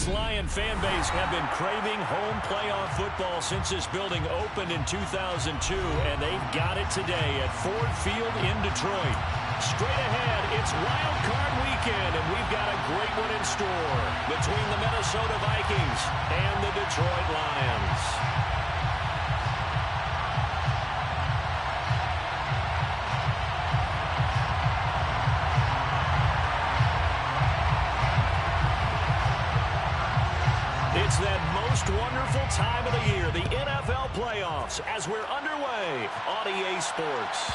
This Lion fan base have been craving home playoff football since this building opened in 2002, and they've got it today at Ford Field in Detroit. Straight ahead, it's Wild Card Weekend, and we've got a great one in store between the Minnesota Vikings and the Detroit Lions. It's that most wonderful time of the year, the NFL playoffs, as we're underway on EA Sports.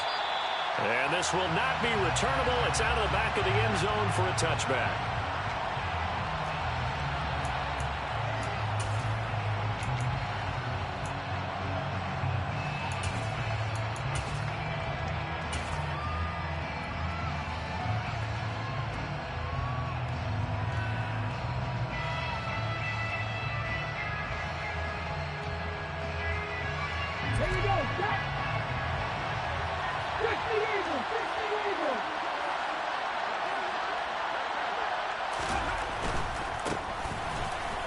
And this will not be returnable. It's out of the back of the end zone for a touchback.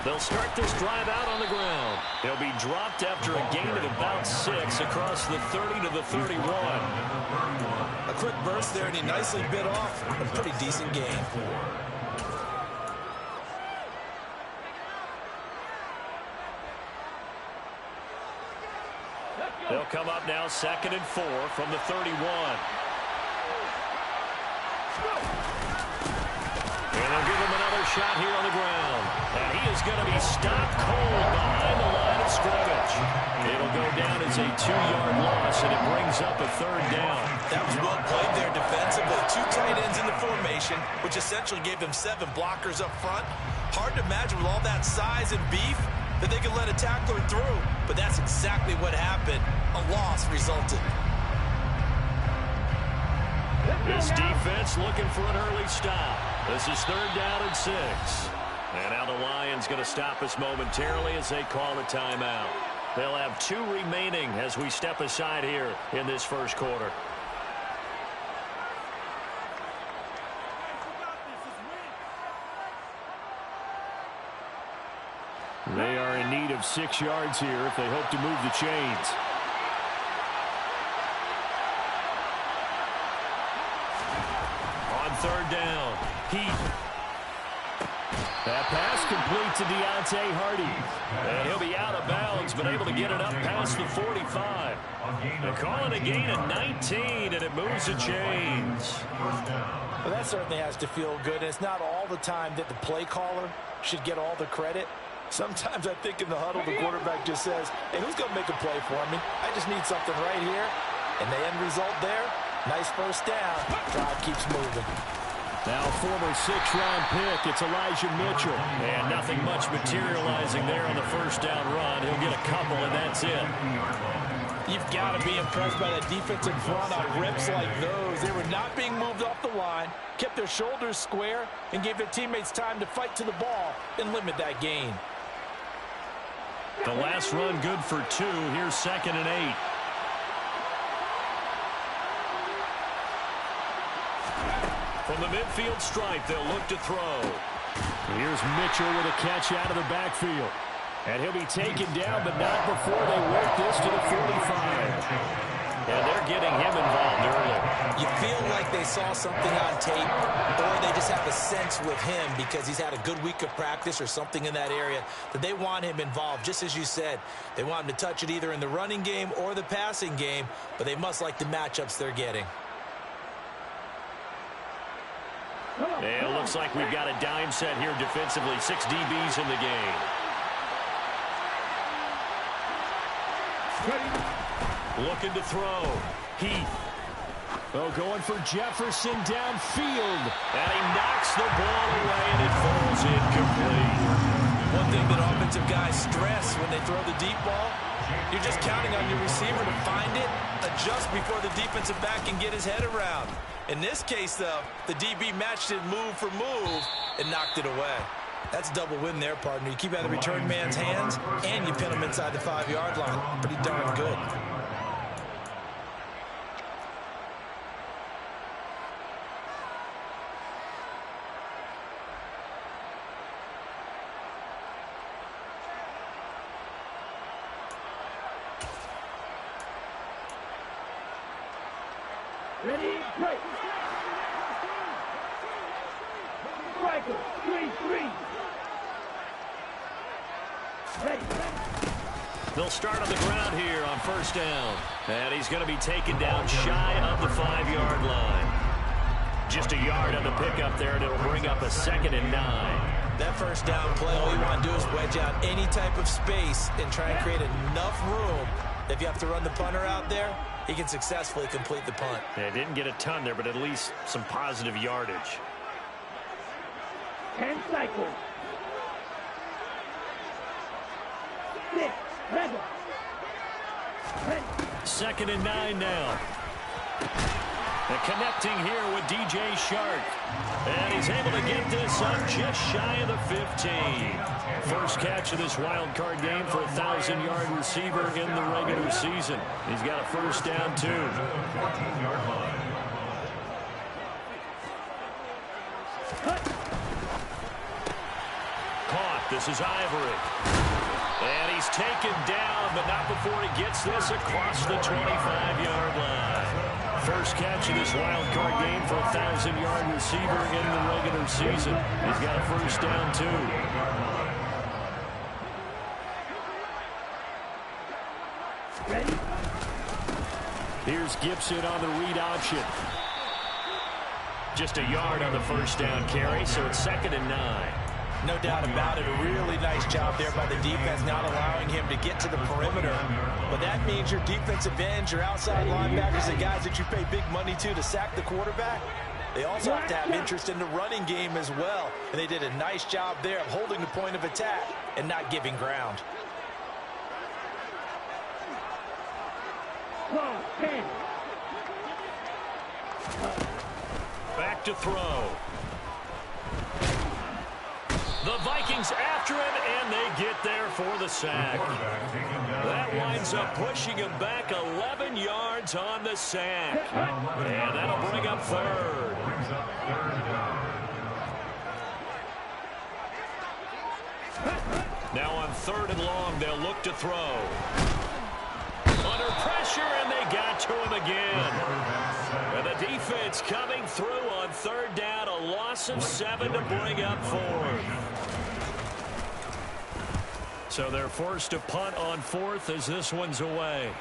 They'll start this drive out on the ground. He'll be dropped after a gain of about 6 across the 30 to the 31. A quick burst there, and he nicely bit off a pretty decent gain. They'll come up now 2nd and 4 from the 31. And they'll give him another shot here on the ground. And he is going to be stopped cold behind the line of scrimmage. It'll go down as a 2-yard loss, and it brings up a 3rd down. That was well played there defensively. 2 tight ends in the formation, which essentially gave them 7 blockers up front. Hard to imagine with all that size and beef that they could let a tackler through. But that's exactly what happened. A loss resulted. This defense looking for an early stop. This is 3rd down and 6. And now the Lions going to stop us momentarily as they call a timeout. They'll have 2 remaining as we step aside here in this first quarter. They are in need of 6 yards here if they hope to move the chains. On 3rd down, Heath. That pass complete to Deontay Hardy. And he'll be out of bounds, but able to get it up past the 45. They call it a gain of 19, and it moves the chains. Well, that certainly has to feel good. And it's not all the time that the play caller should get all the credit. Sometimes I think in the huddle, the quarterback just says, hey, who's going to make a play for me? I just need something right here. And the end result there, nice first down. Drive keeps moving. Now former 6th-round pick, it's Elijah Mitchell. And nothing much materializing there on the first down run. He'll get a couple, and that's it. You've got to be impressed by that defensive front on rips like those. They were not being moved off the line, kept their shoulders square, and gave their teammates time to fight to the ball and limit that gain. The last run good for 2. Here's 2nd and 8. From the midfield stripe, they'll look to throw. Here's Mitchell with a catch out of the backfield. And he'll be taken down, but not before they work this to the 45. And they're getting him involved early. You feel like they saw something on tape, or they just have a sense with him because he's had a good week of practice or something in that area that they want him involved. Just as you said, they want him to touch it either in the running game or the passing game, but they must like the matchups they're getting. And it looks like we've got a dime set here defensively. 6 DBs in the game. Looking to throw. Heath. Oh, going for Jefferson downfield. And he knocks the ball away, and it falls incomplete. One thing that offensive guys stress when they throw the deep ball, you're just counting on your receiver to find it, adjust before the defensive back can get his head around. In this case, though, the DB matched it move for move and knocked it away. That's a double win there, partner. You keep out of the return man's hands, and you pin him inside the 5-yard line. Pretty darn good. Ready, break. Striker, 3-3. Ready. They'll start on the ground here on first down. And he's going to be taken down shy of the 5-yard line. Just a yard on the pickup there, and it'll bring up a 2nd and 9. That first down play, all you want to do is wedge out any type of space and try and create enough room. If you have to run the punter out there, he can successfully complete the punt. Yeah, didn't get a ton there, but at least some positive yardage. 10 cycles. 6, rebel. 2nd and 9 now. And connecting here with DJ Shark. And he's able to get this up just shy of the 15. First catch of this wild card game for a 1,000-yard receiver in the regular season. He's got a first down, too. Caught. This is Ivory. And he's taken down, but not before he gets this across the 25-yard line. First catch of this wild card game for a 1,000-yard receiver in the regular season. He's got a first down, too. Ready? Here's Gibson on the read option. Just a yard on the first down carry, so it's 2nd and 9. No doubt about it. A really nice job there by the defense, not allowing him to get to the perimeter. But that means your defensive ends, your outside linebackers, the guys that you pay big money to sack the quarterback, they also have to have interest in the running game as well. And they did a nice job there of holding the point of attack and not giving ground. 12, 10. Back to throw. The Vikings after him, and they get there for the sack. That winds up pushing him back 11 yards on the sack. And that'll bring up 3rd. Now on 3rd and long, they'll look to throw. Under pressure, and they got to him again. And the defense coming through on 3rd down, a loss of 7 to bring up 4th. So they're forced to punt on 4th as this one's away.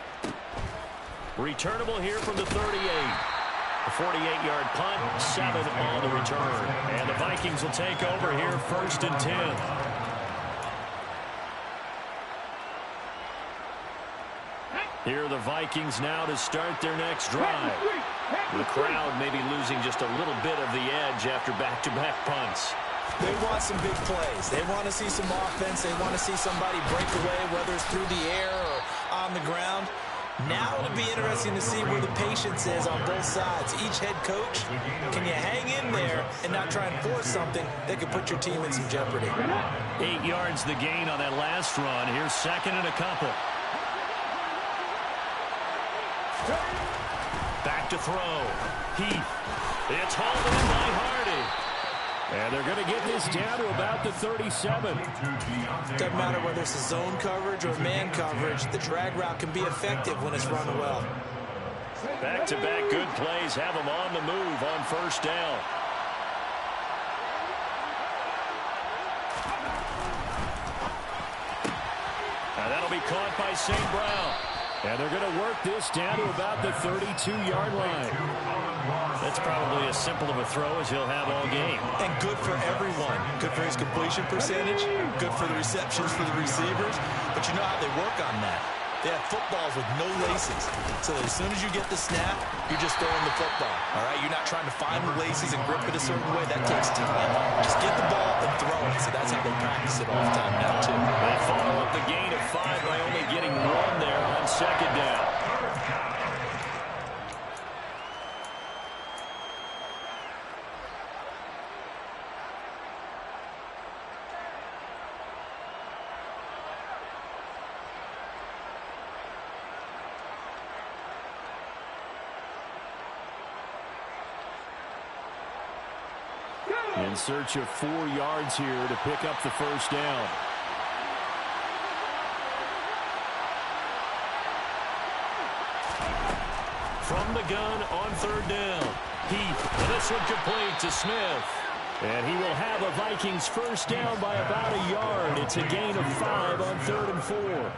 Returnable here from the 38. A 48-yard punt, 7 on the return. And the Vikings will take over here 1st and 10. Here are the Vikings now to start their next drive. The crowd may be losing just a little bit of the edge after back-to-back punts. They want some big plays. They want to see some offense. They want to see somebody break away, whether it's through the air or on the ground. Now it'll be interesting to see where the patience is on both sides. Each head coach, can you hang in there and not try and force something that could put your team in some jeopardy? 8 yards the gain on that last run. Here's 2nd and a couple. Back to throw. Heath. It's hauled in by Hardy. And they're going to get this down to about the 37. Doesn't matter whether it's a zone coverage or man coverage. The drag route can be effective when it's run well. Back-to-back good plays have them on the move on 1st down. And that'll be caught by St. Brown. And they're going to work this down to about the 32-yard line. That's probably as simple of a throw as he'll have all game. And good for everyone. Good for his completion percentage. Good for the receptions for the receivers. But you know how they work on that. They have footballs with no laces. So as soon as you get the snap, you're just throwing the football. All right? You're not trying to find the laces and grip it a certain way. That takes time. Just get the ball and throw it. So that's how they practice it all the time now, too. They follow up the gain of 5 by only getting 1 there on 2nd down. In search of 4 yards here to pick up the first down. from the gun on third down. Heath, and this one complete to Smith. And he will have a Vikings first down by about a yard. It's a gain of 5 on 3rd and 4.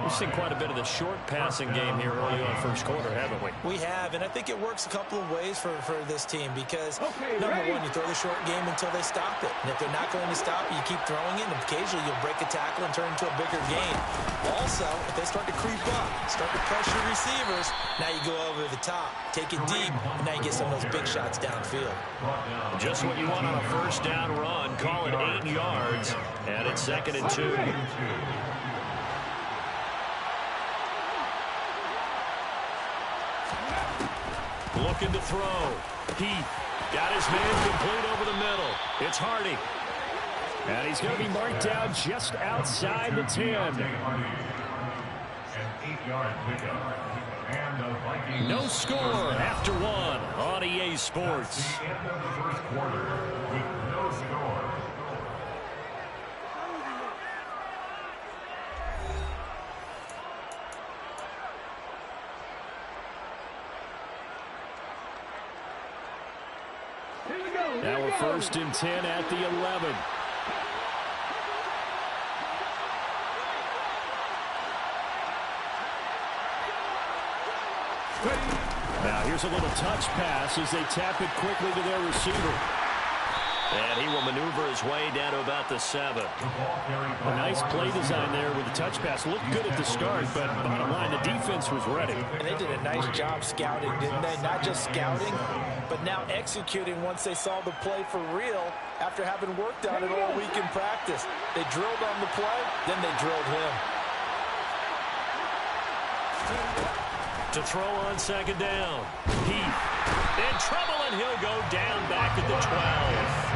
We've seen quite a bit of the short passing game here early on first quarter, haven't we? We have, and I think it works a couple of ways for this team because, number one, you throw the short game until they stop it. And if they're not going to stop it, you keep throwing it, and occasionally you'll break a tackle and turn into a bigger gain. Also, if they start to creep up, start to pressure receivers, now you go over the top, take it deep, and now you get some of those big shots downfield. Just what you want on a first down run. Call it 8 yards, and it's 2nd and 2. Looking to throw. Heath got his man complete over the middle. It's Hardy. And he's going to be marked down just outside the 10. No score after 1 on EA Sports. End of the first quarter with no score. Now we're 1st and 10 at the 11. Now here's a little touch pass as they tap it quickly to their receiver. And he will maneuver his way down to about the 7. A nice play design there with the touch pass. Looked good at the start, but bottom line, the defense was ready. And they did a nice job scouting, didn't they? Not just scouting, but now executing once they saw the play for real after having worked on it all week in practice. They drilled on the play, then they drilled him. To throw on 2nd down. Heath in trouble, and he'll go down back at the 12.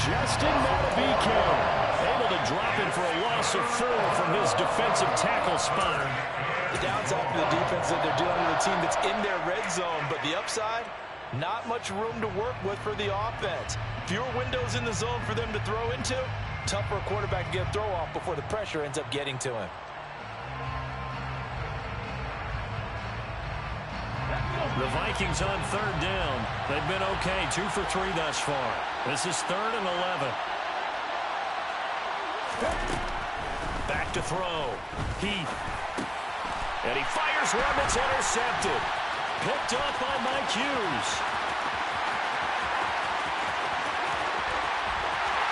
Justin Matabike able to drop him for a loss of 4 from his defensive tackle spot. The downside for the defense is that they're dealing with a team that's in their red zone, but the upside, not much room to work with for the offense. Fewer windows in the zone for them to throw into. Tough for a quarterback to get a throw off before the pressure ends up getting to him. The Vikings on 3rd down. They've been okay, 2 for 3 thus far. This is 3rd and 11. Back to throw. Heath. And he fires one that's intercepted. Picked up by Mike Hughes.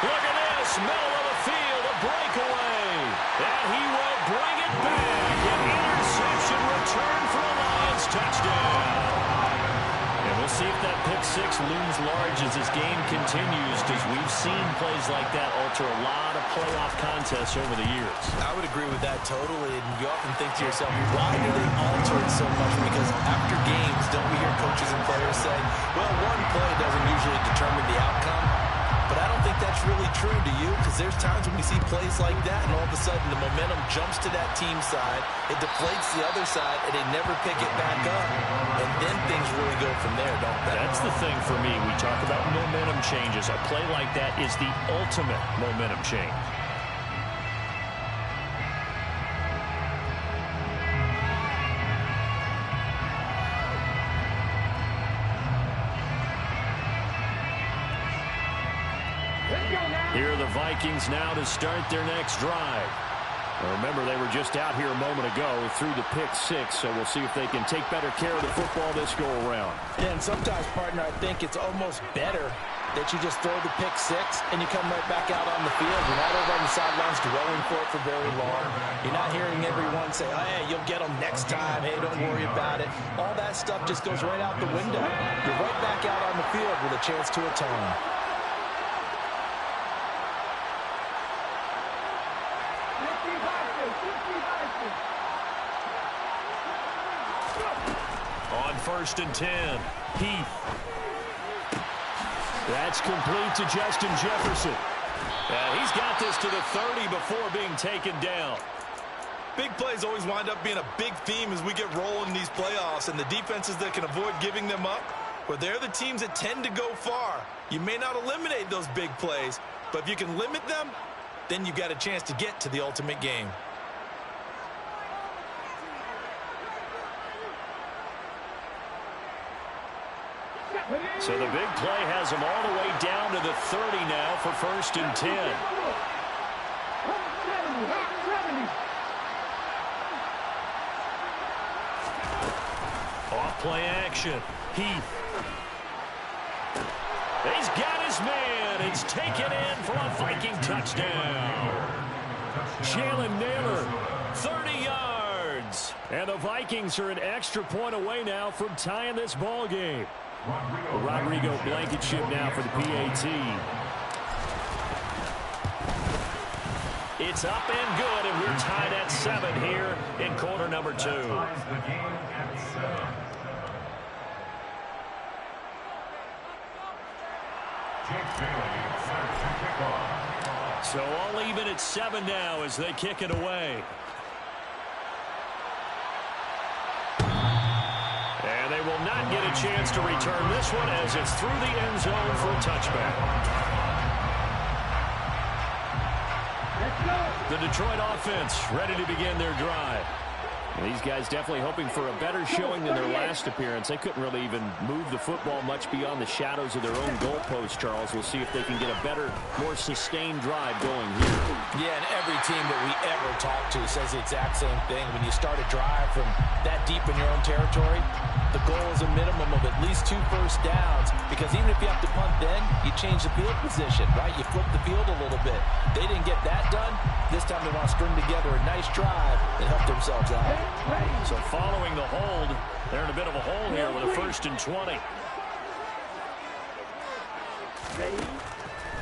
Look at this. Middle of the field, a breakaway. And he will bring it back. An interception return for a Lions touchdown. And we'll see if that pick 6 looms large as this game continues, because we've seen plays like that alter a lot of playoff contests over the years. I would agree with that totally, and you often think to yourself, why do they alter it so much? Because after games, don't we hear coaches and players say, well, one play doesn't usually determine the outcome? But I don't think that's really true, do you? Because there's times when we see plays like that, and all of a sudden the momentum jumps to that team side, it deflates the other side, and they never pick it back up. And then things really go from there, don't they? That's the thing for me. We talk about momentum changes. A play like that is the ultimate momentum change. Here are the Vikings now to start their next drive. Now remember, they were just out here a moment ago through the pick 6, so we'll see if they can take better care of the football this go-around. Yeah, and sometimes, partner, I think it's almost better that you just throw the pick 6 and you come right back out on the field. You're not over on the sidelines dwelling for it for very long. You're not hearing everyone say, oh, hey, you'll get them next time. Hey, don't worry about it. All that stuff just goes right out the window. You're right back out on the field with a chance to atone. On 1st and 10, Heath. That's complete to Justin Jefferson. And he's got this to the 30 before being taken down. Big plays always wind up being a big theme as we get rolling in these playoffs, and the defenses that can avoid giving them up, well, they're the teams that tend to go far. You may not eliminate those big plays, but if you can limit them, then you've got a chance to get to the ultimate game. So the big play has them all the way down to the 30 now for 1st and 10. Off play action. Heath. He's got his man. It's taken in for a Viking touchdown. Jalen Naylor, 30 yards. And the Vikings are an extra point away now from tying this ball game. Rodrigo Blankenship now for the PAT. It's up and good, and we're tied at 7 here in quarter number 2. So all even at 7 now as they kick it away. And they will not get a chance to return this one as it's through the end zone for a touchback. The Detroit offense ready to begin their drive. These guys definitely hoping for a better showing than their last appearance. They couldn't really even move the football much beyond the shadows of their own goalpost, Charles. We'll see if they can get a better, more sustained drive going here. Yeah, and every team that we ever talk to says the exact same thing. When you start a drive from that deep in your own territory, the goal is a minimum of at least 2 first downs, because even if you have to punt then, you change the field position, right? You flip the field a little bit. They didn't get that done. This time they want to string together a nice drive and help themselves out. So following the hold, they're in a bit of a hole here with a 1st and 20.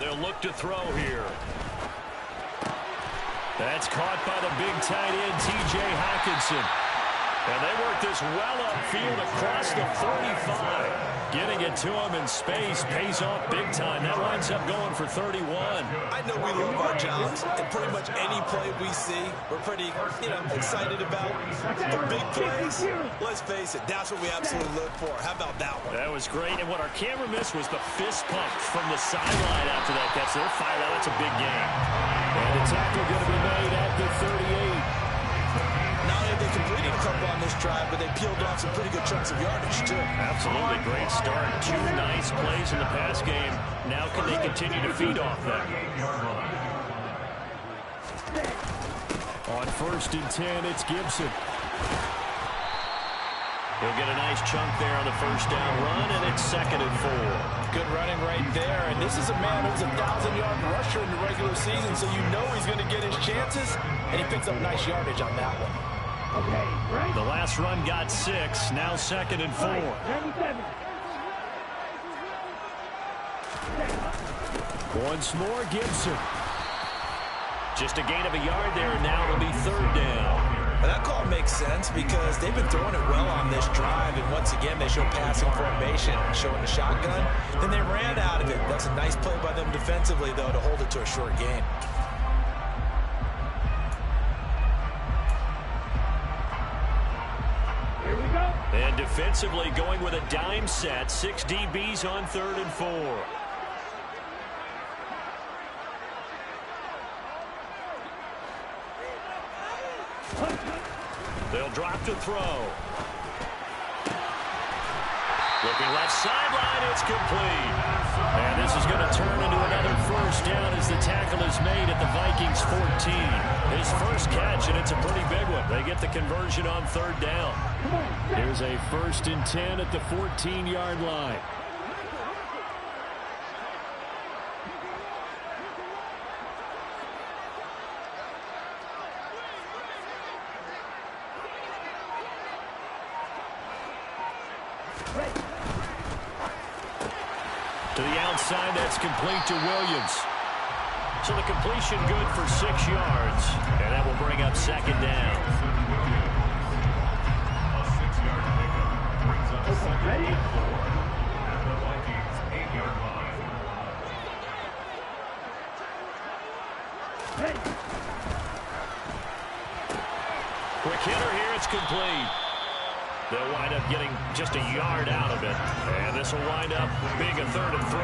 They'll look to throw here. That's caught by the big tight end, T.J. Hockenson. And they work this well upfield across the 35. Getting it to him in space pays off big time. That winds up going for 31. I know we love our jobs, and pretty much any play we see, we're pretty, excited about. The big plays, let's face it, that's what we absolutely live for. How about that one? That was great, and what our camera missed was the fist pump from the sideline after that catch. They're fired out. That's a big game. And the tackle going to be made at the 38. Not only have they completed a couple on this drive, but they peeled off some pretty good chunks of yardage, too. Absolutely. Great start. 2 nice plays in the pass game. Now can they continue to feed off that? On 1st and 10, it's Gibson. He'll get a nice chunk there on the 1st down run, and it's 2nd and 4. Good running right there. And this is a man who's a 1,000-yard rusher in the regular season, so you know he's going to get his chances, and he picks up nice yardage on that one. The last run got 6, now 2nd and 4. Once more, Gibson. Just a gain of a yard there, and now it'll be 3rd down. And that call makes sense because they've been throwing it well on this drive, and once again they show passing formation, showing the shotgun. Then they ran out of it. That's a nice play by them defensively, though, to hold it to a short gain. And defensively going with a dime set. 6 DBs on 3rd and 4. They'll drop to throw. Looking left sideline, it's complete. And this is going to turn into another 1st down as the tackle is made at the Vikings 14. His first catch, and it's a pretty big one. They get the conversion on 3rd down. Here's a 1st and 10 at the 14-yard line. To the outside, that's complete to Williams. So the completion good for 6 yards, and that will bring up 2nd down. A 6-yard pickup brings up 2nd and 4 at the Vikings 8-yard line. Quick hitter here, it's complete. They'll wind up getting just a yard out of it. And this will wind up being a 3rd and 3.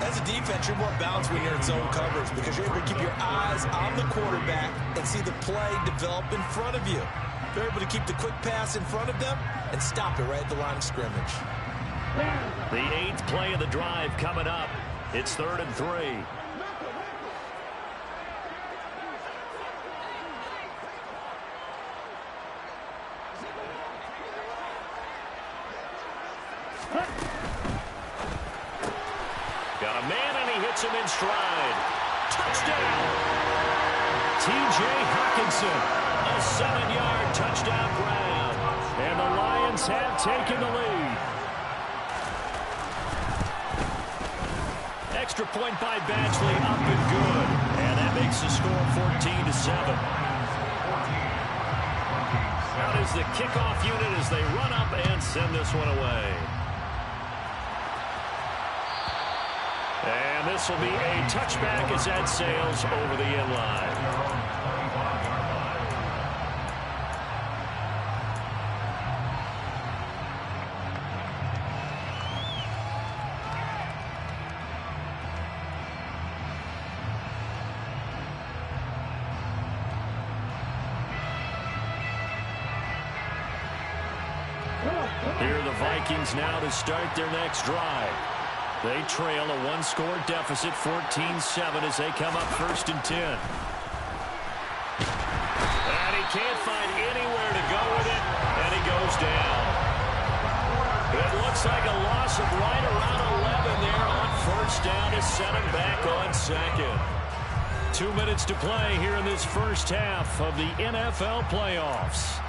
As a defense, you're more balanced when you're in zone coverage because you're able to keep your eyes on the quarterback and see the play develop in front of you. You're able to keep the quick pass in front of them and stop it right at the line of scrimmage. The 8th play of the drive coming up. It's 3rd and 3. Got a man, and he hits him in stride. Touchdown! T.J. Hawkinson, a 7-yard touchdown grab. And the Lions have taken the lead. Extra point by Badgley, up and good. And that makes the score 14-7. Out is the kickoff unit as they run up and send this one away. And this will be a touchback as that sails over the end line. Here are the Vikings now to start their next drive. They trail a one-score deficit, 14-7, as they come up 1st and 10. And he can't find anywhere to go with it, and he goes down. It looks like a loss of right around 11 there on 1st down to set him back on 2nd. 2 minutes to play here in this first half of the NFL playoffs.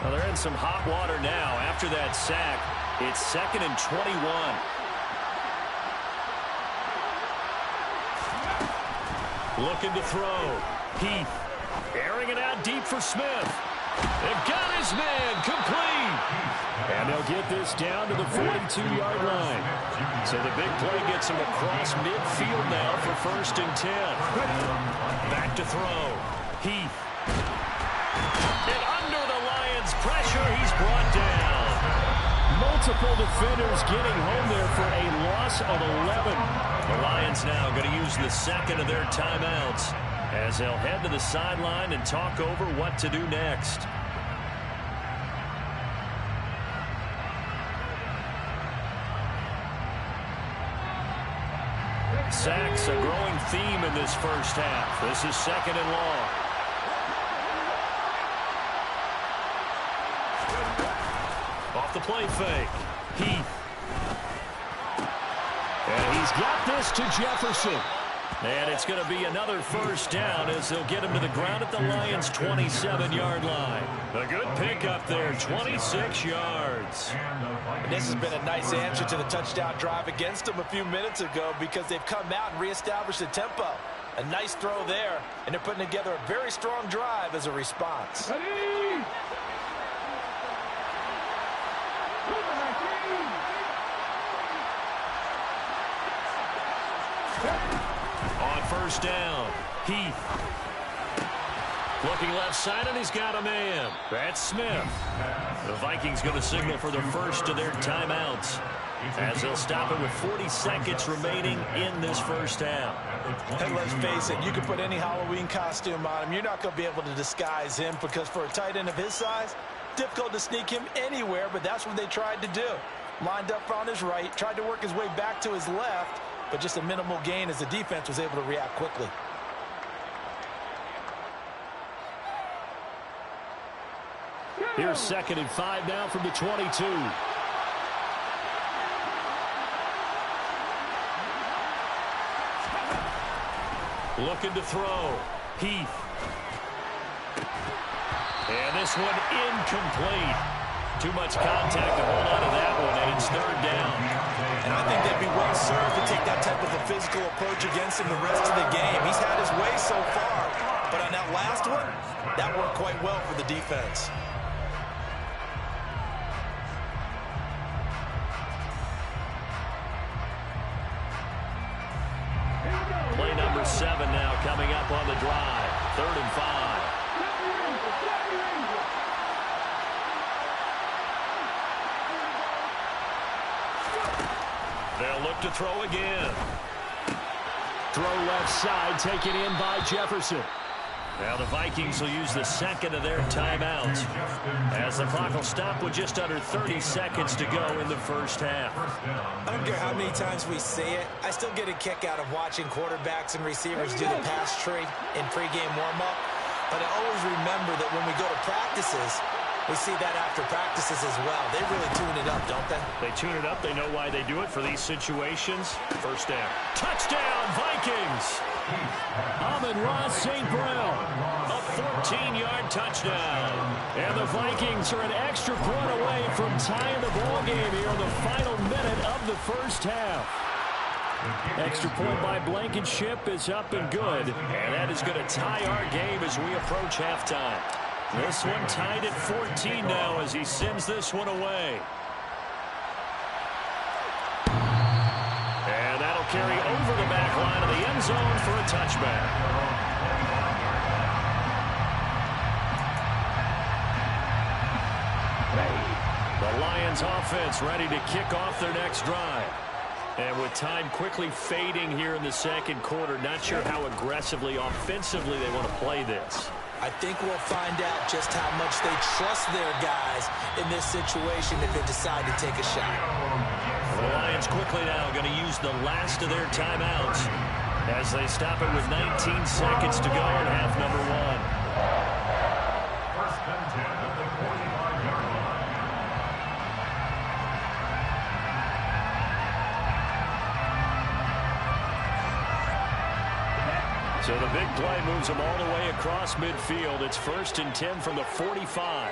Well, they're in some hot water now. After that sack, it's 2nd and 21. Looking to throw. Heath airing it out deep for Smith. They've got his man complete. And they'll get this down to the 42-yard line. So the big play gets him across midfield now for 1st and 10. Back to throw. Heath. And under the Lions' pressure, he's brought down. Multiple defenders getting home there for a loss of 11. The Lions now going to use the 2nd of their timeouts as they'll head to the sideline and talk over what to do next. Sacks a growing theme in this first half. This is 2nd and long. Off the play fake. Heath. And he's got this to Jefferson. And it's going to be another 1st down as they'll get him to the ground at the Lions' 27-yard line. A good pickup there, 26 yards. And this has been a nice answer to the touchdown drive against them a few minutes ago because they've come out and reestablished the tempo. A nice throw there, and they're putting together a very strong drive as a response. Ready? On 1st down, Heath. Looking left side, and he's got a man. That's Smith. The Vikings going to signal for the 1st of their timeouts as they'll stop it with 40 seconds remaining in this first half. And let's face it, you can put any Halloween costume on him. You're not going to be able to disguise him because for a tight end of his size, difficult to sneak him anywhere, but that's what they tried to do. Lined up on his right, tried to work his way back to his left, but just a minimal gain as the defense was able to react quickly. Here's 2nd and 5 now from the 22. Looking to throw. Heath. And this one incomplete. Too much contact to hold on to that one, and it's 3rd down. And I think they'd be well served to take that type of a physical approach against him the rest of the game. He's had his way so far, but on that last one, that worked quite well for the defense. Play number 7 now coming up on the drive. 3rd and 5. They'll look to throw again. Throw left side, taken in by Jefferson. Now the Vikings will use the second of their timeouts as the clock will stop with just under 30 seconds to go in the first half. I don't care how many times we say it, I still get a kick out of watching quarterbacks and receivers do the pass tree in pregame warm-up. But I always remember that when we go to practices, we see that after practices as well. They really tune it up, don't they? They tune it up. They know why they do it for these situations. First down. Touchdown, Vikings! Amon-Ra St. Brown, a 14-yard touchdown. And the Vikings are an extra point away from tying the ball game here in the final minute of the first half. Extra point by Blankenship is up and good. And that is going to tie our game as we approach halftime. This one tied at 14 now as he sends this one away. And that'll carry over the back line of the end zone for a touchback. The Lions offense ready to kick off their next drive. And with time quickly fading here in the second quarter, not sure how aggressively, offensively they want to play this. I think we'll find out just how much they trust their guys in this situation if they decide to take a shot. The Lions quickly now going to use the last of their timeouts as they stop it with 19 seconds to go in half number one. First and 10 at the 45-yard line. So the big play moves them all the way across midfield. It's first and 10 from the 45.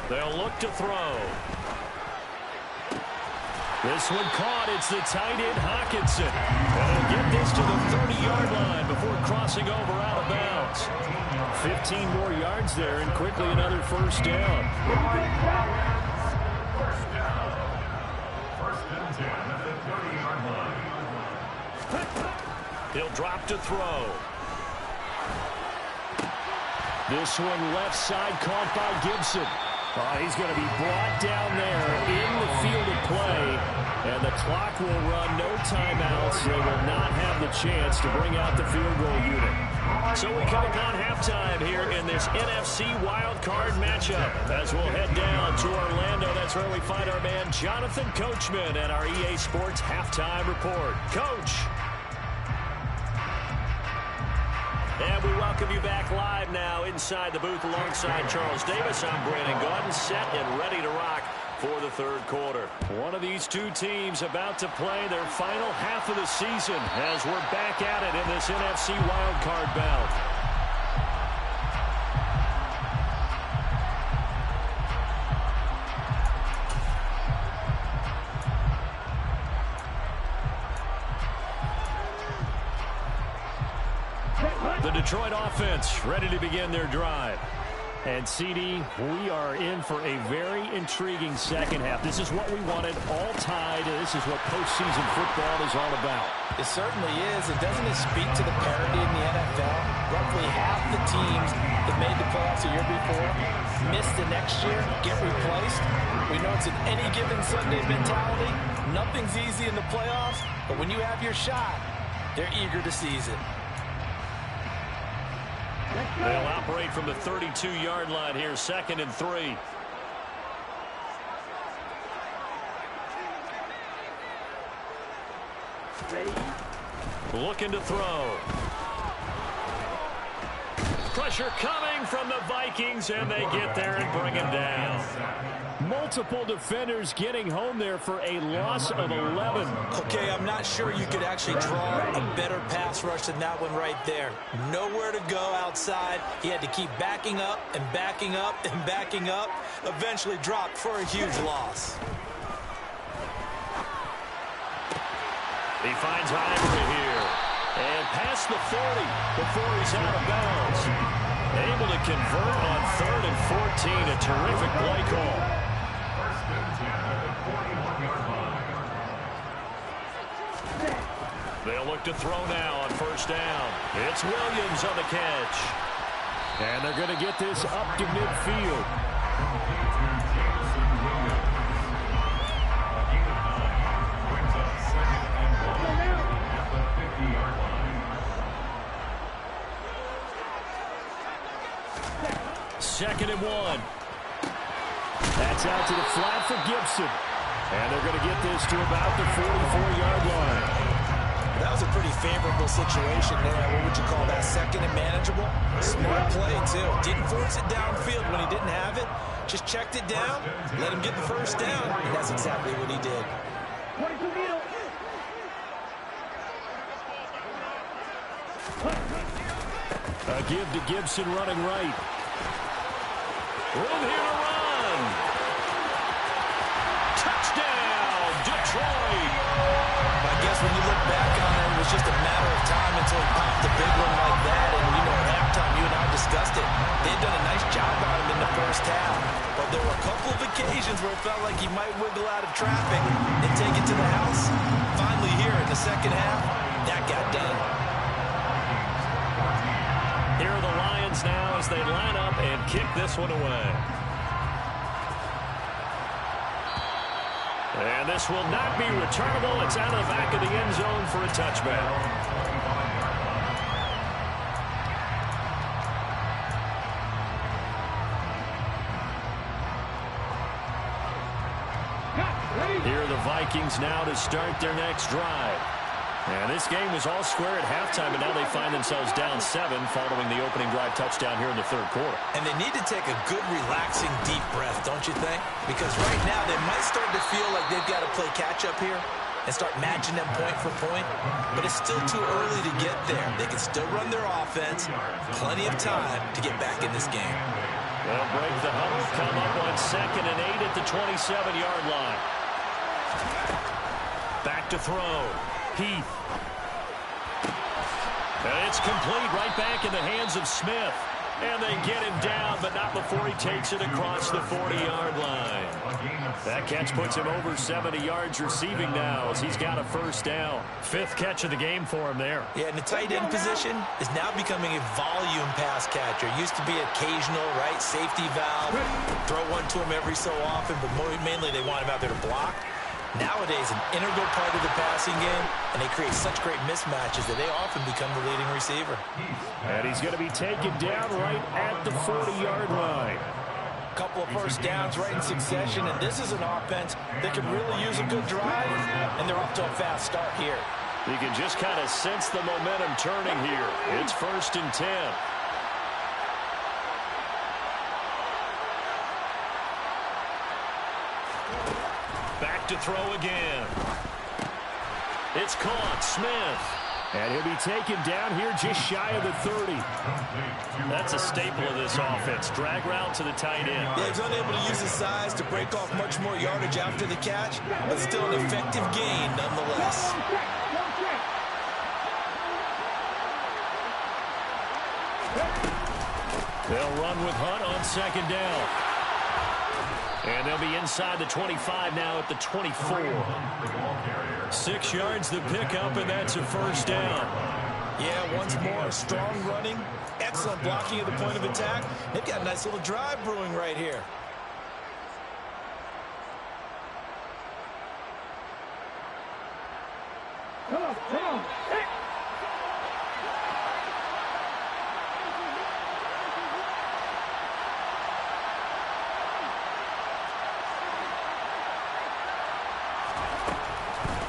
They'll look to throw. This one caught. It's the tight end Hawkinson. And he'll get this to the 30-yard line before crossing over out of bounds. 15 more yards there and quickly another first down. He'll drop to throw. This one left side caught by Gibson. He's going to be brought down there in the field of play. And the clock will run, no timeouts. They will not have the chance to bring out the field goal unit. So we come upon halftime here in this NFC Wildcard matchup. As we'll head down to Orlando, that's where we find our man Jonathan Coachman at our EA Sports Halftime Report. Coach. And we welcome you back live now inside the booth alongside Charles Davis. I'm Brandon Gaudin, set and ready to rock for the third quarter. One of these two teams about to play their final half of the season as we're back at it in this NFC wildcard bout. The Detroit offense ready to begin their drive. And, CD, we are in for a very intriguing second half. This is what we wanted, all tied. This is what postseason football is all about. It certainly is. And doesn't it speak to the parity in the NFL? Roughly half the teams that made the playoffs the year before miss the next year, get replaced. We know it's an any given Sunday mentality. Nothing's easy in the playoffs, but when you have your shot, they're eager to seize it. They'll operate from the 32-yard line here, 2nd and 3. Looking to throw. Pressure coming from the Vikings, and they get there and bring him down. Multiple defenders getting home there for a loss of 11. Okay, I'm not sure you could actually draw a better pass rush than that one right there. Nowhere to go outside. He had to keep backing up and backing up and backing up. Eventually dropped for a huge loss. He finds Ivory here. And past the 40 before he's out of bounds. Able to convert on 3rd and 14. A terrific play call. First and 10 at the 41-yard line. They'll look to throw now on first down. It's Williams on the catch. And they're going to get this up to midfield. 2nd and 1. That's out to the flat for Gibson. And they're going to get this to about the 44-yard line. That was a pretty favorable situation there. What would you call that? 2nd and manageable? Smart play, too. Didn't force it downfield when he didn't have it. Just checked it down, let him get the first down, and that's exactly what he did. 22 middle. A give to Gibson running right. Room here to run. Touchdown, Detroit. I guess when you look back on it, it was just a matter of time until he popped a big one like that. And, you know, at halftime, you and I discussed it. They'd done a nice job on him in the first half. But there were a couple of occasions where it felt like he might wiggle out of traffic and take it to the house. Finally here in the second half, that got done. Here are the Lions now as they line up and kick this one away. And this will not be returnable. It's out of the back of the end zone for a touchback. Here are the Vikings now to start their next drive. And this game was all square at halftime, and now they find themselves down 7 following the opening drive touchdown here in the 3rd quarter. And they need to take a good, relaxing, deep breath, don't you think? Because right now they might start to feel like they've got to play catch-up here and start matching them point for point. But it's still too early to get there. They can still run their offense. Plenty of time to get back in this game. They'll break the huddle, come up on 2nd and 8 at the 27-yard line. Back to throw. Heath. And it's complete right back in the hands of Smith. And they get him down, but not before he takes it across the 40-yard line. That catch puts him over 70 yards receiving now as he's got a first down. 5th catch of the game for him there. Yeah, and the tight end position is now becoming a volume pass catcher. Used to be occasional, right, safety valve. Throw one to him every so often, but mainly they want him out there to block. Nowadays, an integral part of the passing game, and they create such great mismatches that they often become the leading receiver. And he's going to be taken down right at the 40-yard line. Couple of first downs right in succession, and this is an offense that can really use a good drive, and they're off to a fast start here. You can just kind of sense the momentum turning here. It's 1st and 10. Back to throw again. It's caught. Smith. And he'll be taken down here just shy of the 30. That's a staple of this offense. Drag route to the tight end. Yeah, he's unable to use his size to break off much more yardage after the catch, but still an effective gain nonetheless. They'll run with Hunt on 2nd down. And they'll be inside the 25 now at the 24. 6 yards the pickup, and that's a first down. Yeah, once more, strong running, excellent blocking at the point of attack. They've got a nice little drive brewing right here. Come on, come on. Hey.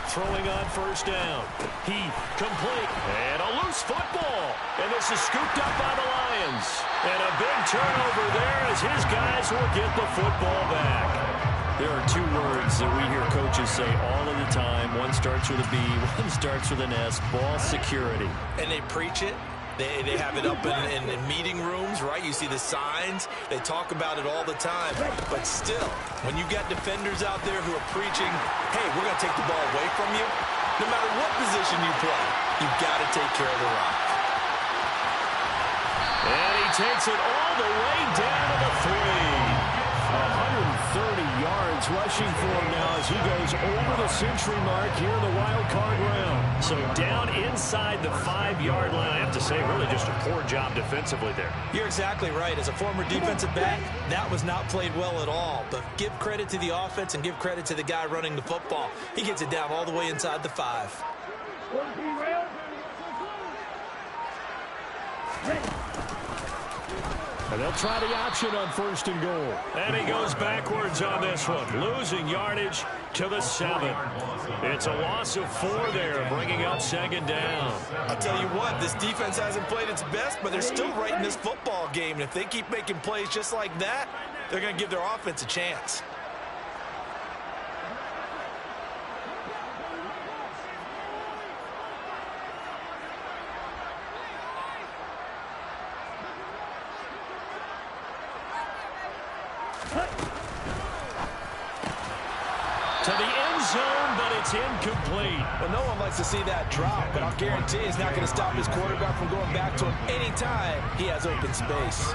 Throwing on first down. Heath, complete. And a loose football. And this is scooped up by the Lions. And a big turnover there as his guys will get the football back. There are 2 words that we hear coaches say all of the time. One starts with a B, one starts with an S. Ball security. And they preach it. They have it up in meeting rooms, right? You see the signs. They talk about it all the time. But still, when you've got defenders out there who are preaching, hey, we're going to take the ball away from you, no matter what position you play, you've got to take care of the rock. And he takes it all the way down to the 3. 130 yards rushing for him now as he goes over the century mark here in the wild card round. So down inside the 5-yard line. I have to say, really just a poor job defensively there. You're exactly right. As a former defensive back, that was not played well at all. But give credit to the offense and give credit to the guy running the football. He gets it down all the way inside the 5. Ready. And they'll try the option on 1st and goal. And he goes backwards on this one, losing yardage to the 7. It's a loss of 4 there, bringing up 2nd down. I'll tell you what, this defense hasn't played its best, but they're still right in this football game. And if they keep making plays just like that, they're going to give their offense a chance. To the end zone, but it's incomplete. Well, no one likes to see that drop, but I'll guarantee it's not going to stop his quarterback from going back to him anytime he has open space.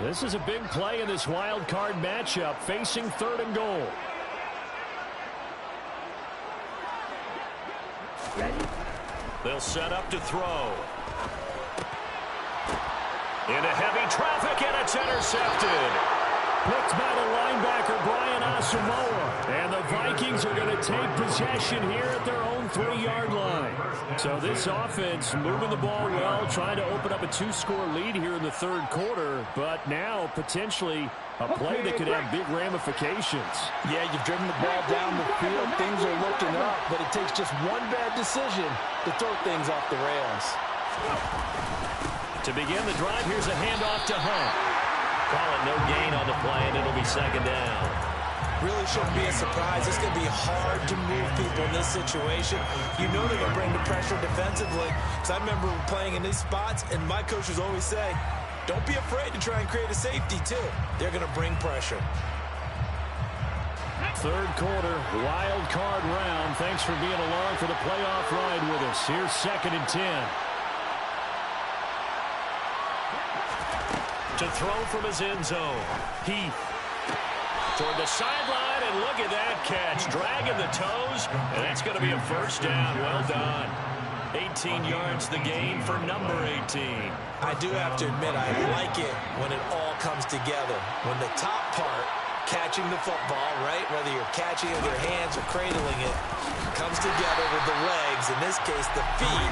This is a big play in this wild card matchup, facing 3rd and goal. Ready? They'll set up to throw. Into heavy traffic, and it's intercepted. Picked by the linebacker, Brian Asamoah. And the Vikings are going to take possession here at their own 3-yard line. So this offense moving the ball well, trying to open up a 2-score lead here in the 3rd quarter. But now potentially a play that could have big ramifications. Yeah, you've driven the ball down the field. Things are looking up, but it takes just one bad decision to throw things off the rails. To begin the drive, here's a handoff to Hunt. Call it no gain on the play, and it'll be 2nd down. Really shouldn't be a surprise. It's going to be hard to move people in this situation. You know they're going to bring the pressure defensively. Because I remember playing in these spots, and my coaches always say, don't be afraid to try and create a safety, too. They're going to bring pressure. 3rd quarter, wild card round. Thanks for being along for the playoff ride with us. Here's 2nd and 10. To throw from his end zone. Heath. Toward the sideline, and look at that catch. Dragging the toes, and that's going to be a 1st down. Well done. 18 yards the gain for number 18. I do have to admit, I like it when it all comes together. When the top part, catching the football, right, whether you're catching it with your hands or cradling it, comes together with the legs, in this case the feet,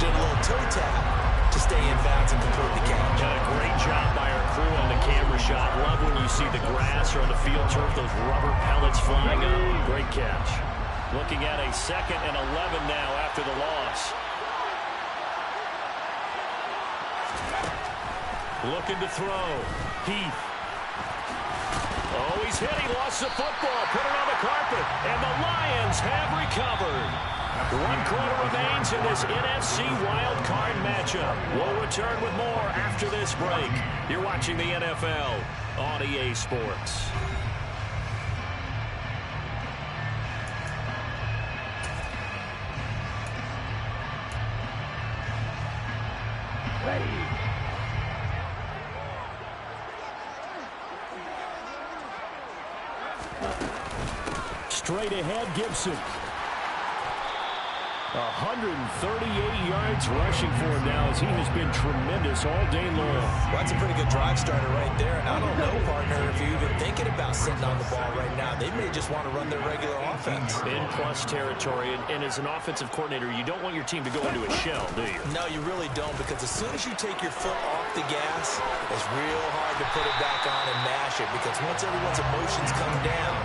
doing a little toe tap to stay in bounds and complete the catch. Done a great job by our crew on the camera shot. Love when you see the grass or on the field turf, those rubber pellets flying up. Great catch. Looking at a 2nd and 11 now after the loss. Looking to throw. Heath. Oh, he's hit. He lost the football. Put it on the carpet. And the Lions have recovered. 1 quarter remains in this NFC wildcard matchup. We'll return with more after this break. You're watching the NFL on EA Sports. Ready? Straight ahead, Gibson. 138 yards rushing for him now as he has been tremendous all day long. Well, that's a pretty good drive starter right there. And I don't know, partner, if you're even thinking about sitting on the ball right now. They may just want to run their regular offense. In plus territory, and as an offensive coordinator, you don't want your team to go into a shell, do you? No, you really don't, because as soon as you take your foot off the gas, it's real hard to put it back on and mash it, because once everyone's emotions come down,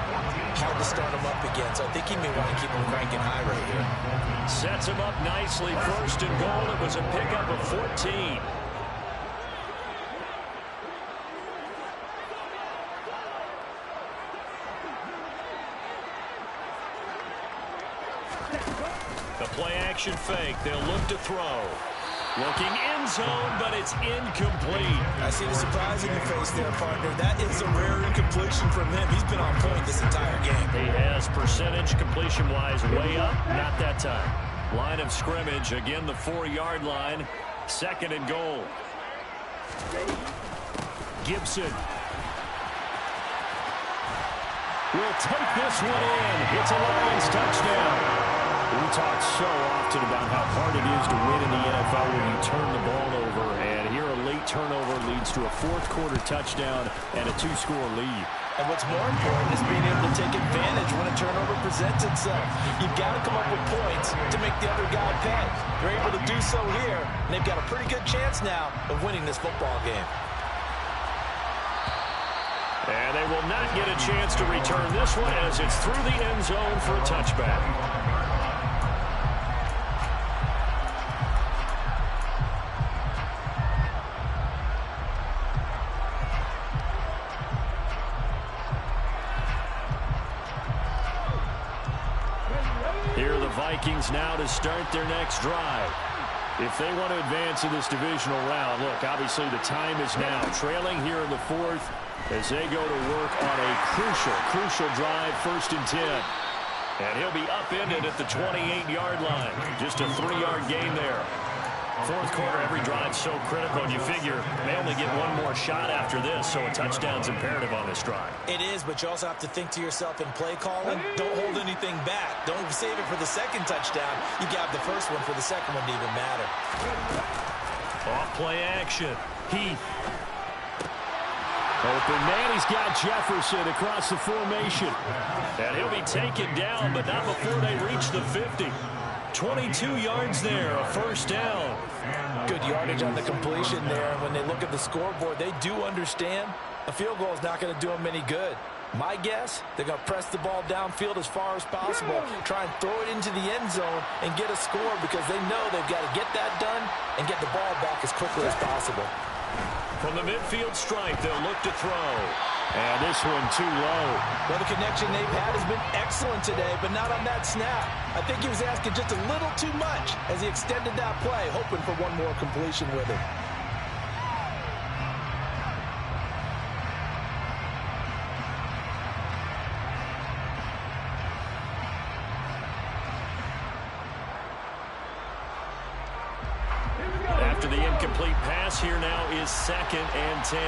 hard to start them up again. So I think he may want to keep them cranking high right here. Sets him up nicely. 1st and goal. It was a pickup of 14. The play action fake. They'll look to throw. Looking end zone, but it's incomplete. I see the surprise in your face there, partner. That is a rare incompletion from him. He's been on point this entire game. He has percentage completion-wise way up. Not that time. Line of scrimmage. Again, the 4-yard line. 2nd and goal. Gibson will take this one in. It's a Lions touchdown. We talk so often about how hard it is to win in the NFL when you turn the ball over. And here a late turnover leads to a fourth-quarter touchdown and a two-score lead. And what's more important is being able to take advantage when a turnover presents itself. You've got to come up with points to make the other guy pay. They're able to do so here, and they've got a pretty good chance now of winning this football game. And they will not get a chance to return this one as it's through the end zone for a touchback. Here are the Vikings now to start their next drive. If they want to advance in this divisional round, look, obviously the time is now. Trailing here in the fourth as they go to work on a crucial drive, 1st and 10. And he'll be upended at the 28-yard line. Just a 3-yard gain there. Fourth quarter, every drive so critical, and you figure they only get one more shot after this, so a touchdown's imperative on this drive. It is, but you also have to think to yourself in play calling, don't hold anything back. Don't save it for the second touchdown. You got the first one for the second one to even matter. Off play action. Heath. Open man, he's got Jefferson across the formation. And he'll be taken down, but not before they reach the 50. 22 yards there, a 1st down. Good yardage on the completion there. When they look at the scoreboard, they do understand a field goal is not going to do them any good. My guess, they're going to press the ball downfield as far as possible, try and throw it into the end zone and get a score because they know they've got to get that done and get the ball back as quickly as possible. From the midfield stripe, they'll look to throw. And this one too low. Well, the connection they've had has been excellent today, but not on that snap. I think he was asking just a little too much as he extended that play, hoping for one more completion with it. After the incomplete pass, here now is 2nd and 10.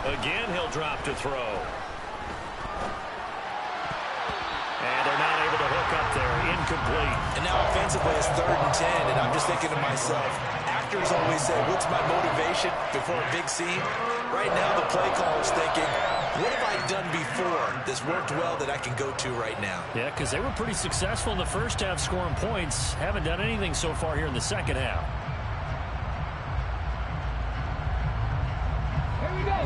Again, he'll drop to throw. And they're not able to hook up there. Incomplete. And now offensively, it's 3rd and 10, and I'm just thinking to myself, actors always say, what's my motivation before a big scene? Right now, the play caller's thinking, what have I done before that's worked well that I can go to right now? Yeah, because they were pretty successful in the first half scoring points. Haven't done anything so far here in the second half.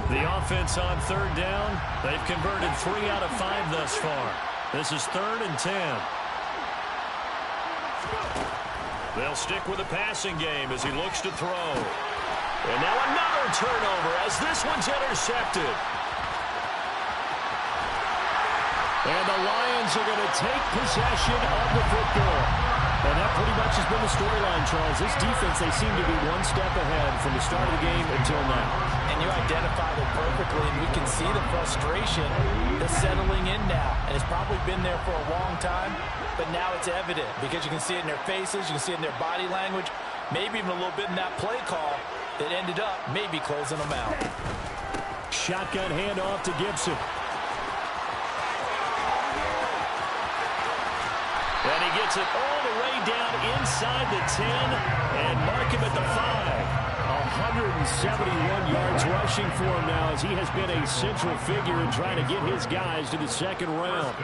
The offense on 3rd down. They've converted 3 out of 5 thus far. This is 3rd and 10. They'll stick with the passing game as he looks to throw. And now another turnover as this one's intercepted. And the Lions are going to take possession of the football. And that pretty much has been the storyline, Charles. This defense, they seem to be one step ahead from the start of the game until now. And you identified it perfectly, and we can see the frustration that's settling in now. And it's probably been there for a long time, but now it's evident because you can see it in their faces, you can see it in their body language, maybe even a little bit in that play call that ended up maybe closing them out. Shotgun handoff to Gibson. And he gets it all the way down inside the 10 and mark him at the 5. 171 yards rushing for him now as he has been a central figure in trying to get his guys to the second round.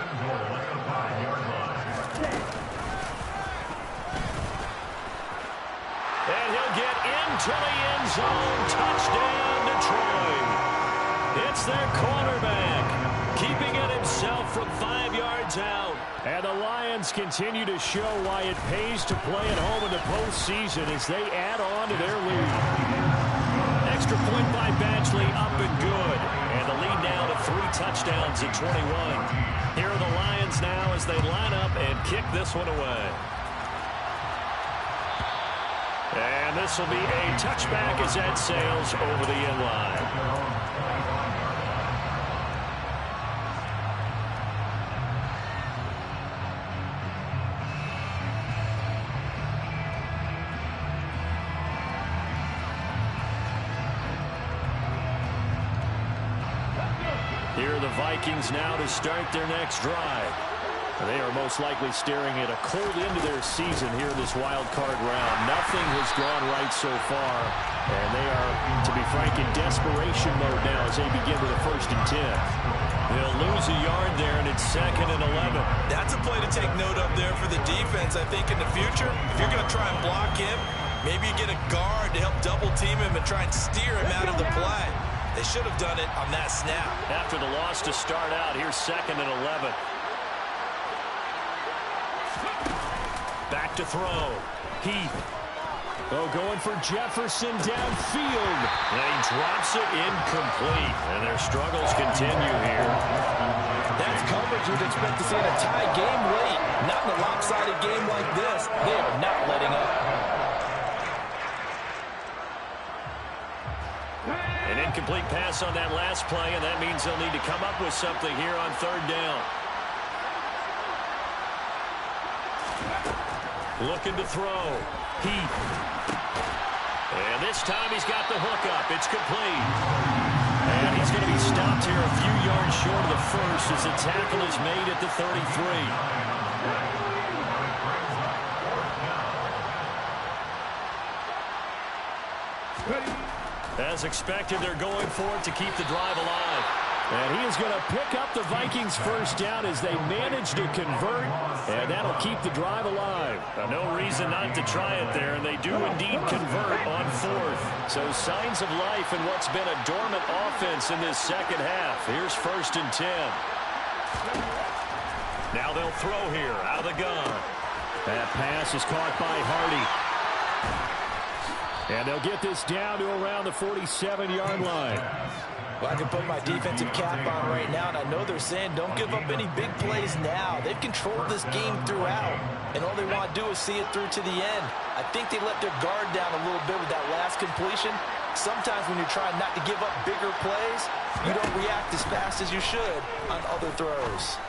And he'll get into the end zone. Touchdown, Detroit. It's their quarterback, keeping it himself from 5 yards out. And the Lions continue to show why it pays to play at home in the postseason as they add on to their lead. Extra point by Badgley, up and good. And the lead now to 3 touchdowns at 21. Here are the Lions now as they line up and kick this one away. And this will be a touchback as Ed sails over the end line. Here are the Vikings now to start their next drive. They are most likely staring at a cold end to their season here in this wild card round. Nothing has gone right so far, and they are, to be frank, in desperation mode now as they begin with a 1st and 10. They'll lose a yard there, and it's 2nd and 11. That's a play to take note of there for the defense. I think in the future, if you're going to try and block him, maybe you get a guard to help double team him and try and steer him out of the play. They should have done it on that snap. After the loss to start out, here's 2nd and 11. Back to throw. Heath. Oh, going for Jefferson downfield. And he drops it incomplete. And their struggles continue here. That's coverage you'd expect to see in a tie game late. Not in a lopsided game like this. They are not letting up. An incomplete pass on that last play, and that means they'll need to come up with something here on 3rd down. Looking to throw. Heath. And this time he's got the hook up. It's complete. And he's going to be stopped here a few yards short of the first as the tackle is made at the 33. As expected, they're going for it to keep the drive alive. And he is going to pick up the Vikings' 1st down as they manage to convert, and that'll keep the drive alive. No reason not to try it there, and they do indeed convert on 4th. So signs of life in what's been a dormant offense in this 2nd half. Here's 1st and 10. Now they'll throw here out of the gun. That pass is caught by Hardy. And they'll get this down to around the 47-yard line. Well, I can put my defensive cap on right now, and I know they're saying don't give up any big plays now. They've controlled this game throughout, and all they want to do is see it through to the end. I think they let their guard down a little bit with that last completion. Sometimes when you're trying not to give up bigger plays, you don't react as fast as you should on other throws.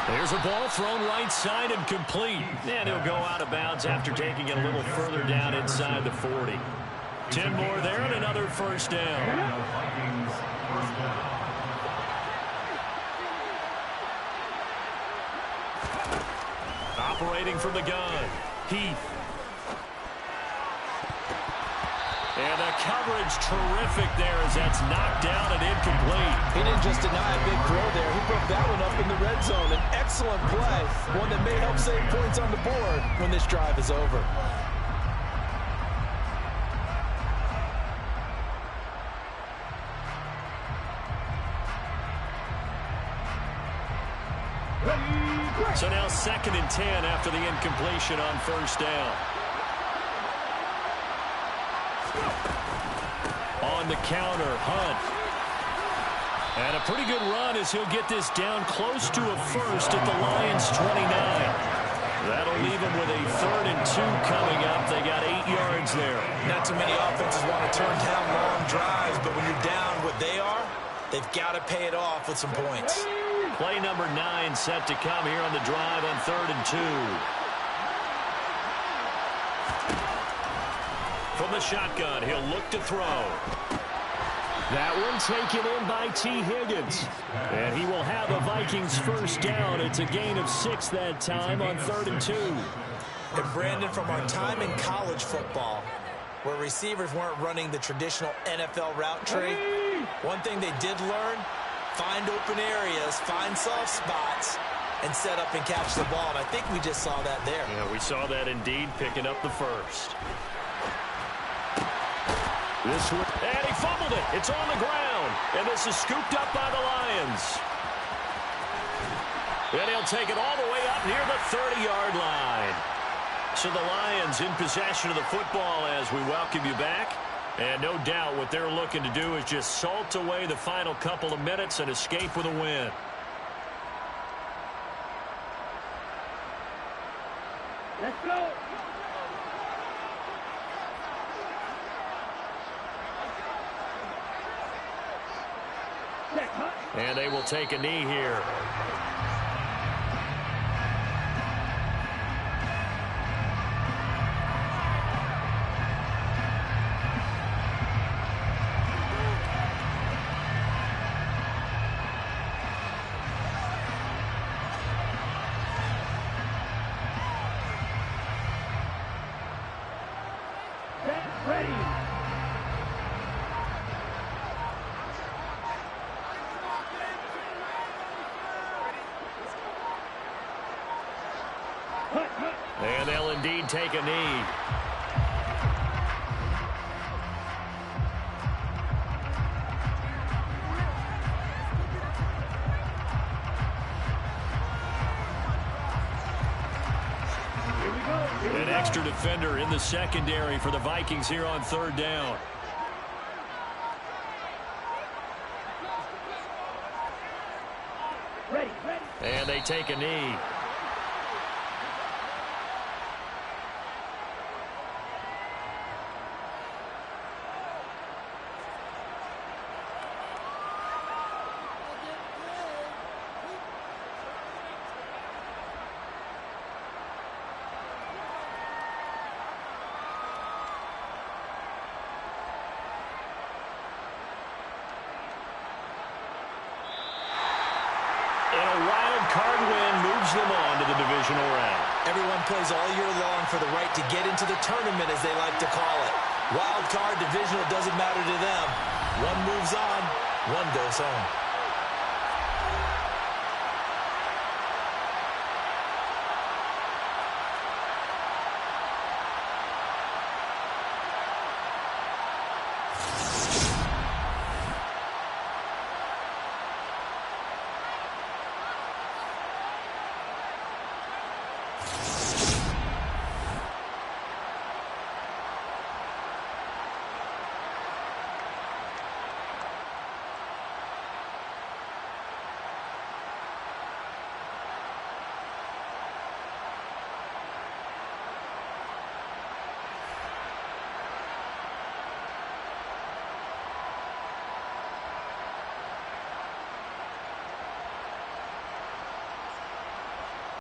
There's a ball thrown right side and complete. And he'll go out of bounds after taking it a little further down inside the 40. 10 more there and another 1st down. Operating from the gun, Heath. And the coverage terrific there as that's knocked down and incomplete. He didn't just deny a big throw there. He broke that one up in the red zone. An excellent play, one that may help save points on the board when this drive is over. So now 2nd and 10 after the incompletion on 1st down. On the counter, Hunt. And a pretty good run as he'll get this down close to a 1st at the Lions' 29. That'll leave him with a 3rd and 2 coming up. They got 8 yards there. Not too many offenses want to turn down long drives, but when you're down what they are, they've got to pay it off with some points. Play number 9 set to come here on the drive on 3rd and 2. From the shotgun, he'll look to throw. That one taken in by T. Higgins. And he will have the Vikings' 1st down. It's a gain of 6 that time on 3rd and 2. And Brandon, from our time in college football, where receivers weren't running the traditional NFL route tree, one thing they did learn, find open areas, find soft spots, and set up and catch the ball. And I think we just saw that there. Yeah, we saw that indeed, picking up the 1st. This one, and he fumbled it. It's on the ground, and this is scooped up by the Lions. And he'll take it all the way up near the 30-yard line. So the Lions in possession of the football as we welcome you back. And no doubt what they're looking to do is just salt away the final couple of minutes and escape with a win. Let's go. And they will take a knee here. Ready. And they'll indeed take a knee. An extra defender in the secondary for the Vikings here on third down. Ready. And they take a knee. Wildcard win moves them on to the divisional round. Everyone plays all year long for the right to get into the tournament, as they like to call it. Wildcard, divisional, doesn't matter to them. One moves on, one goes home.